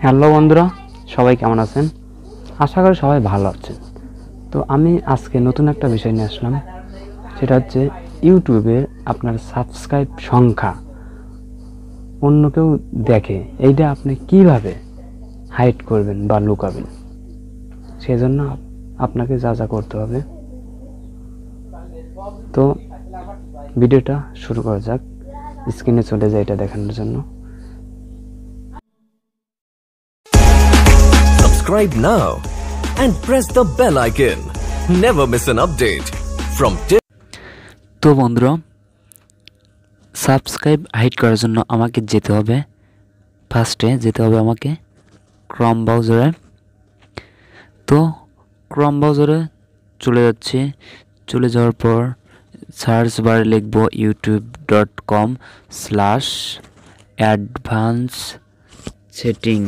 Hello বন্ধুরা, সবাই কেমন আছেন? আশা করি সবাই ভালো আছেন। তো আমি আজকে নতুন একটা বিষয় নিয়ে আসলাম, সেটা হচ্ছে ইউটিউবে আপনার সাবস্ক্রাইব সংখ্যা অন্য কেউ দেখে, এইটা আপনি কিভাবে হাইড করবেন বা লুকাবেন। সেজন্য আপনাকে যা যা করতে হবে। তো ভিডিওটা শুরু করা যাক। স্ক্রিনে চলে যায় এটা দেখানোর জন্য। Subscribe now and press the bell icon. Never miss an update from তো বন্ধুরা, সাবস্ক্রাইব হাইড করার জন্য আমাকে ফার্স্টে যেতে হবে আমাকে ক্রম ব্রাউজারে। তো ক্রম ব্রাউজারে চলে যাওয়ার পর সার্চ বারে লিখব youtube.com/advanced-setting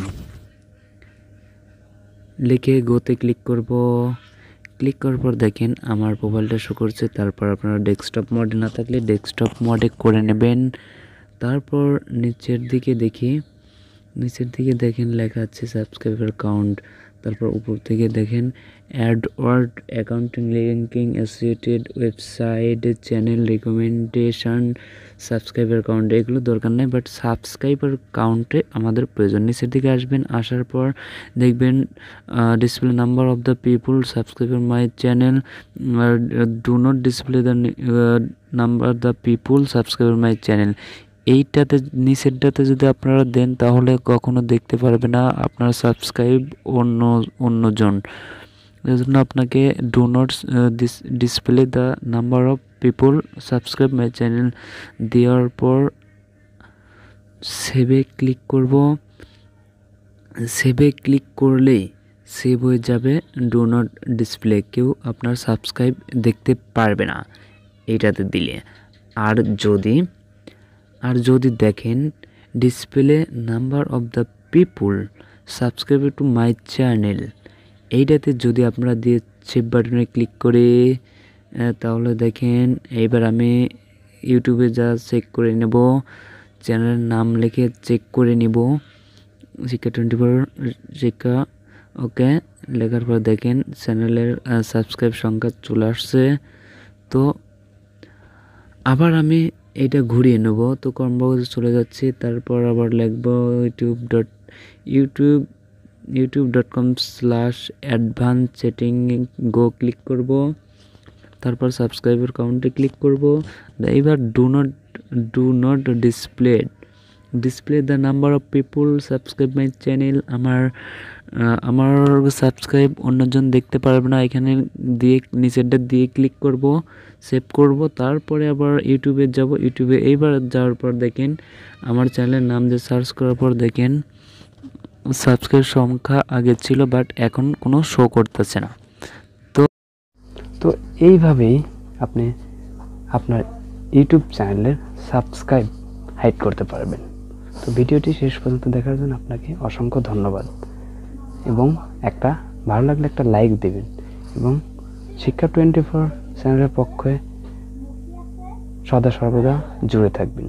লিখে গোতে ক্লিক করব। ক্লিক করার পর দেখেন আমার প্রোফাইলটা শো করছে। তারপর আপনারা ডেস্কটপ মোডে না থাকলে ডেস্কটপ মোডে করে নেবেন। তারপর নিচের দিকে দেখেন লেখা আছে সাবস্ক্রাইবার কাউন্ট। তারপর উপর থেকে দেখেন Edward, accounting, linking, associated website, channel recommendation, subscriber count, এগুলো দরকার নেই, বাট সাবস্ক্রাইবার কাউন্টে আমাদের প্রয়োজন। নিচের দিকে আসবেন, আসার পর দেখবেন display number of the people subscriber my channel, do not display the number the people subscriber my channel. এইটাতে নিচেরটাতে যদি আপনারা দেন তাহলে কখনো দেখতে পারবে না আপনার সাবস্ক্রাইব অন্যজন। এই জন্য আপনাকে do not display the number of people subscribe my channel দেওয়ার পর সেভে ক্লিক করব। সেভে ক্লিক করলেই সেভ হয়ে যাবে। ডু নট ডিসপ্লে, কেউ আপনার সাবস্ক্রাইব দেখতে পারবে না এইটাতে দিলে। আর যদি দেখেন display number of the people subscribe to my channel, এইটাতে যদি আপনারা দিয়ে সেভ বাটনে ক্লিক করে তাহলে দেখেন এইবার আমি ইউটিউবে যা চেক করে নেব, চ্যানেলের নাম লিখে চেক করে নিব, শিক্ষা 24 শিক্ষা, ওকে লেখার পর দেখেন চ্যানেলের সাবস্ক্রাইব সংখ্যা চলে আসছে। তো আবার আমি এটা ঘুরিয়ে নেব। তো কর্মবাউজে চলে যাচ্ছি, তারপর আবার লিখব youtube.com/advanced-setting গো ক্লিক করব। তারপর সাবস্ক্রাইবার কাউন্টে ক্লিক করব। এবার do not display the number of people subscribe my channel, আমার সাবস্ক্রাইব অন্যজন দেখতে পারবে না। এখানে দিয়ে নিচেরটা দিয়ে ক্লিক করব, সেভ করব। তারপরে আবার ইউটিউবে যাব। ইউটিউবে এইবার যাওয়ার পর দেখেন আমার চ্যানেলের নাম দিয়ে সার্চ করার পর দেখেন সাবস্ক্রাইব সংখ্যা আগে ছিল, বাট এখন কোনো শো করতেছে না। তো এইভাবেই আপনি আপনার ইউটিউব চ্যানেলের সাবস্ক্রাইব হাইড করতে পারবেন। তো ভিডিওটি শেষ পর্যন্ত দেখার জন্য আপনাকে অসংখ্য ধন্যবাদ, এবং ভালো লাগলে একটা লাইক দেবেন, এবং শিক্ষা 24 চ্যানেলের পক্ষে সদা সর্বদা জুড়ে থাকবেন।